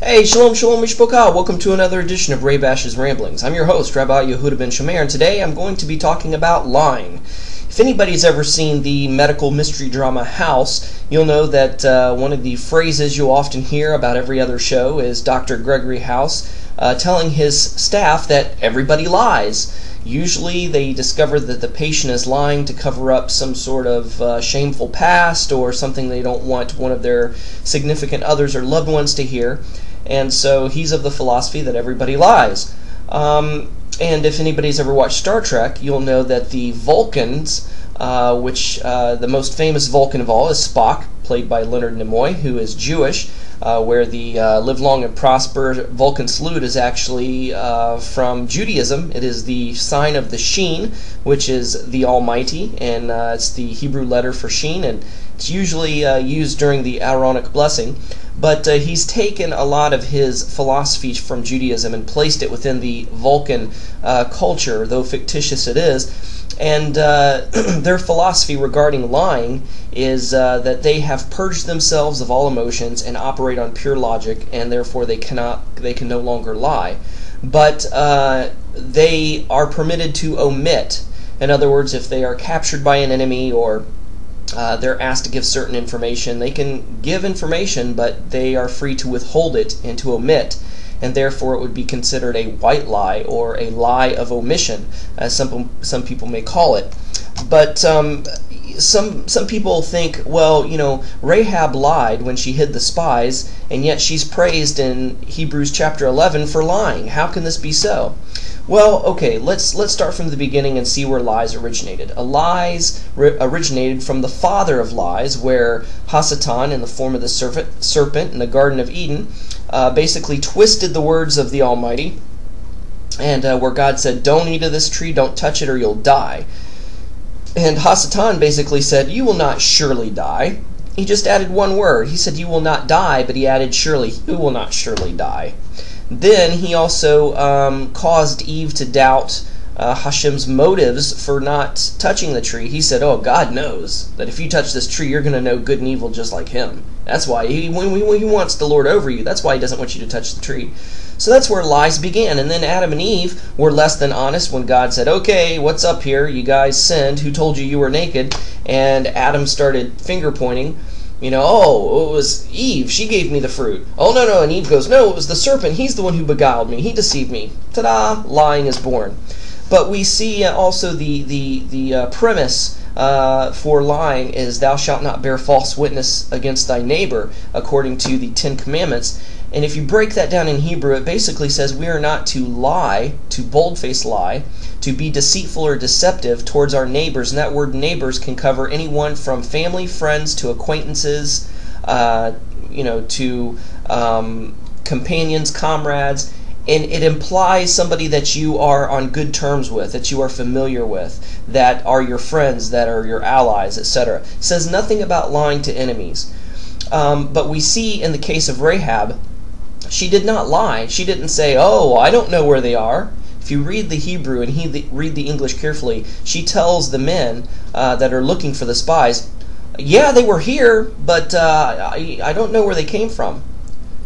Hey, Shalom, Shalom, Mishpocha. Welcome to another edition of Ray Bash's Ramblings. I'm your host, Rabbi Yehuda ben Shomer, and today I'm going to be talking about lying. If anybody's ever seen the medical mystery drama House, you'll know that one of the phrases you'll often hear about every other show is Dr. Gregory House telling his staff that everybody lies. Usually they discover that the patient is lying to cover up some sort of shameful past or something they don't want one of their significant others or loved ones to hear. And so he's of the philosophy that everybody lies. And if anybody's ever watched Star Trek, you'll know that the Vulcans, which the most famous Vulcan of all is Spock, played by Leonard Nimoy, who is Jewish, where the live long and prosper Vulcan salute is actually from Judaism. It is the sign of the Sheen, which is the Almighty, and it's the Hebrew letter for Sheen, and it's usually used during the Aaronic blessing. But he's taken a lot of his philosophy from Judaism and placed it within the Vulcan culture, though fictitious it is. And their philosophy regarding lying is that they have purged themselves of all emotions and operate on pure logic, and therefore they can no longer lie. But they are permitted to omit. In other words, if they are captured by an enemy or they're asked to give certain information, they can give information, but they are free to withhold it and to omit, and therefore it would be considered a white lie or a lie of omission, as some people may call it. But some people think, well, you know, Rahab lied when she hid the spies, and yet she's praised in Hebrews chapter 11 for lying. How can this be so? Well, okay, let's start from the beginning and see where lies originated. Lies originated from the father of lies, where Hasatan, in the form of the serpent in the Garden of Eden, basically twisted the words of the Almighty, and where God said, don't eat of this tree, don't touch it, or you'll die. And Hasatan basically said, you will not surely die. He just added one word. He said, you will not die, but he added surely, you will not surely die. Then he also caused Eve to doubt Hashem's motives for not touching the tree. He said, oh, God knows that if you touch this tree, you're going to know good and evil just like him. That's why when he wants to lord over you, that's why he doesn't want you to touch the tree. So that's where lies began. And then Adam and Eve were less than honest when God said, okay, what's up here? You guys sinned. Who told you were naked? And Adam started finger pointing. You know, oh, it was Eve. She gave me the fruit. Oh, no. And Eve goes, no, it was the serpent. He's the one who beguiled me. He deceived me. Ta-da! Lying is born. But we see also the premise for lying is thou shalt not bear false witness against thy neighbor, according to the Ten Commandments. And if you break that down in Hebrew, it basically says we are not to lie, to bold-faced lie, to be deceitful or deceptive towards our neighbors. And that word neighbors can cover anyone from family, friends, to acquaintances, to companions, comrades. And it implies somebody that you are on good terms with, that you are familiar with, that are your friends, that are your allies, etc. It says nothing about lying to enemies. But we see in the case of Rahab, she did not lie. She didn't say, oh, I don't know where they are. If you read the Hebrew and read the English carefully, she tells the men that are looking for the spies, yeah, they were here, but I don't know where they came from.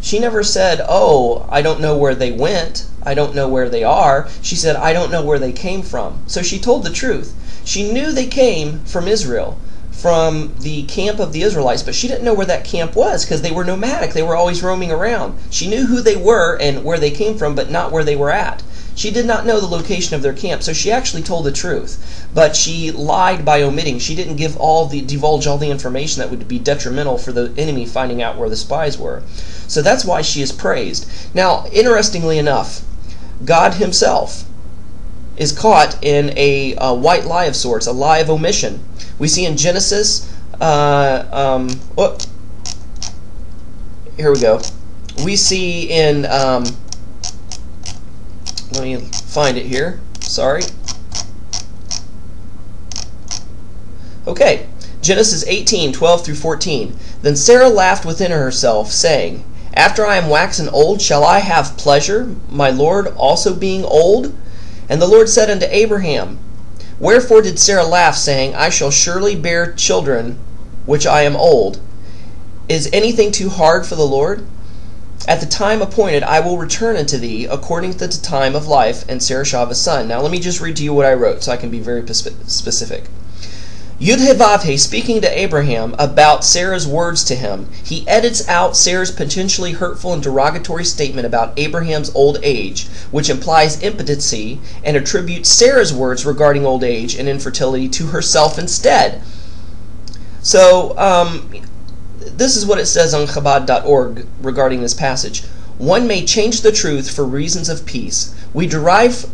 She never said, oh, I don't know where they went. I don't know where they are. She said, I don't know where they came from. So she told the truth. She knew they came from Israel, from the camp of the Israelites, but she didn't know where that camp was because they were nomadic. They were always roaming around. She knew who they were and where they came from, but not where they were at. She did not know the location of their camp, so she actually told the truth. But she lied by omitting. She didn't divulge all the information that would be detrimental for the enemy finding out where the spies were. So that's why she is praised. Now, interestingly enough, God himself is caught in a white lie of sorts, a lie of omission. We see in Genesis, here we go. We see in, let me find it here, sorry. Okay, Genesis 18:12 through 14. Then Sarah laughed within herself, saying, after I am waxen old, shall I have pleasure, my Lord also being old? And the Lord said unto Abraham, wherefore did Sarah laugh, saying, I shall surely bear children, which I am old? Is anything too hard for the Lord? At the time appointed I will return unto thee according to the time of life, and Sarah shall have a son. Now let me just read to you what I wrote so I can be very specific. Yud-He-Vav-He, speaking to Abraham about Sarah's words to him, he edits out Sarah's potentially hurtful and derogatory statement about Abraham's old age, which implies impotency, and attributes Sarah's words regarding old age and infertility to herself instead. So, this is what it says on Chabad.org regarding this passage. One may change the truth for reasons of peace. We derive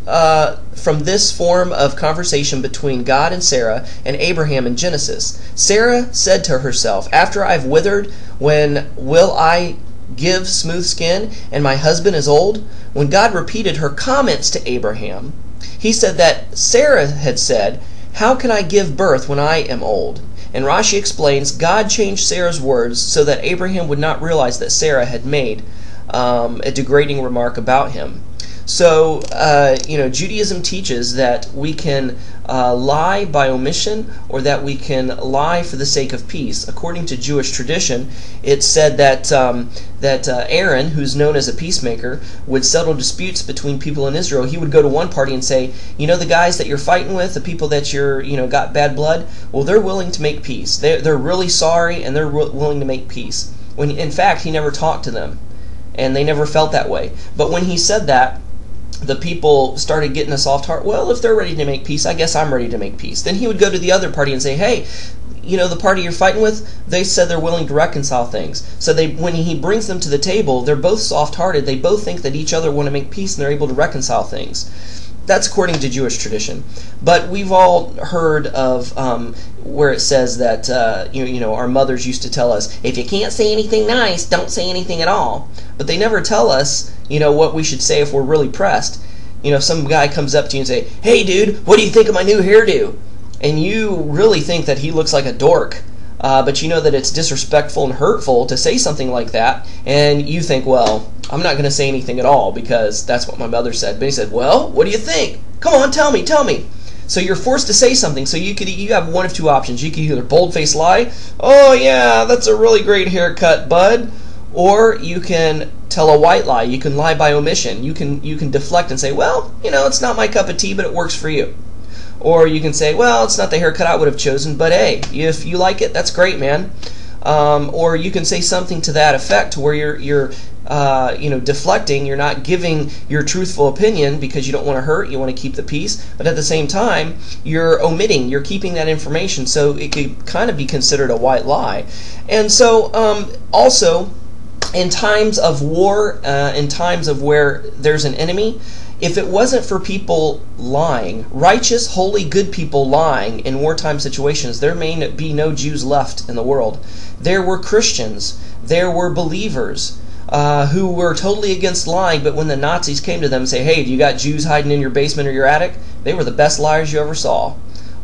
from this form of conversation between God and Sarah and Abraham in Genesis. Sarah said to herself, after I've withered, when will I give smooth skin, and my husband is old? When God repeated her comments to Abraham, he said that Sarah had said, how can I give birth when I am old? And Rashi explains, God changed Sarah's words so that Abraham would not realize that Sarah had made a degrading remark about him. So, Judaism teaches that we can lie by omission, or that we can lie for the sake of peace. According to Jewish tradition, it's said that Aaron, who's known as a peacemaker, would settle disputes between people in Israel. He would go to one party and say, the guys that you're fighting with, the people that you're, got bad blood, well, they're willing to make peace. They're really sorry, and they're willing to make peace. When, in fact, he never talked to them, and they never felt that way. But when he said that, the people started getting a soft heart. Well, if they're ready to make peace, I guess I'm ready to make peace. Then he would go to the other party and say, hey, the party you're fighting with, they said they're willing to reconcile things. So when he brings them to the table, they're both soft-hearted. They both think that each other want to make peace, and they're able to reconcile things. That's according to Jewish tradition. But we've all heard of where it says that our mothers used to tell us, if you can't say anything nice, don't say anything at all. But they never tell us, what we should say if we're really pressed. Some guy comes up to you and say, hey dude, what do you think of my new hairdo? And you really think that he looks like a dork. But you know that it's disrespectful and hurtful to say something like that, and you think, well, I'm not going to say anything at all because that's what my mother said. But he said, well, what do you think? Come on, tell me. So you're forced to say something. So you have one of two options. You can either bold-faced lie, oh yeah, that's a really great haircut, bud, or you can tell a white lie. You can lie by omission. You can deflect and say, well, it's not my cup of tea, but it works for you. Or you can say, well, it's not the haircut I would have chosen, but hey, if you like it, that's great, man. Or you can say something to that effect where you're deflecting. You're not giving your truthful opinion because you don't want to hurt. You want to keep the peace. But at the same time, you're omitting. You're keeping that information. So it could kind of be considered a white lie. And so also, in times of war, in times of where there's an enemy, if it wasn't for people lying, righteous, holy, good people lying in wartime situations, there may be no Jews left in the world. There were Christians, there were believers who were totally against lying, but when the Nazis came to them and say, hey, do you got Jews hiding in your basement or your attic? They were the best liars you ever saw.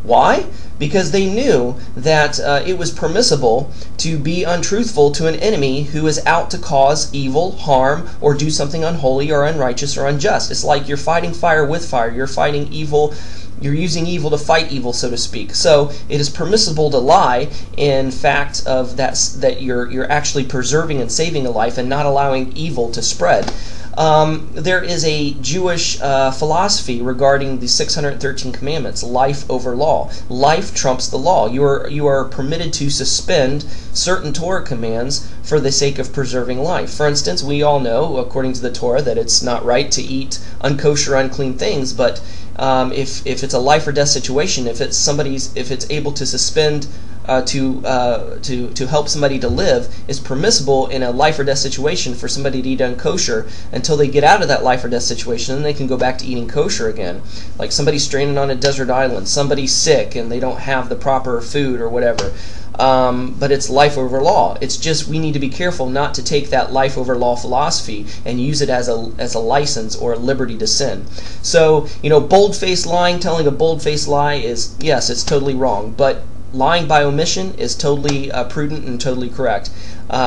Why? Because they knew that it was permissible to be untruthful to an enemy who is out to cause evil, harm, or do something unholy or unrighteous or unjust. It's like you're fighting fire with fire. You're fighting evil. You're using evil to fight evil, so to speak. So it is permissible to lie in fact of that you're actually preserving and saving a life and not allowing evil to spread. There is a Jewish philosophy regarding the 613 commandments, life over law. Life trumps the law. You are permitted to suspend certain Torah commands for the sake of preserving life. For instance, we all know, according to the Torah, that it's not right to eat unkosher, unclean things, but if it's a life or death situation, if it's able to suspend to help somebody to live, it's permissible in a life or death situation for somebody to eat unkosher until they get out of that life or death situation, and then they can go back to eating kosher again. Like somebody stranded on a desert island, somebody's sick and they don't have the proper food or whatever. But it's life over law. It's just we need to be careful not to take that life over law philosophy and use it as a license or a liberty to sin. So, bold-faced lying, telling a bold-faced lie is, yes, it's totally wrong, but lying by omission is totally prudent and totally correct.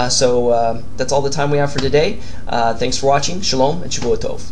So that's all the time we have for today. Thanks for watching. Shalom and Shavua Tov.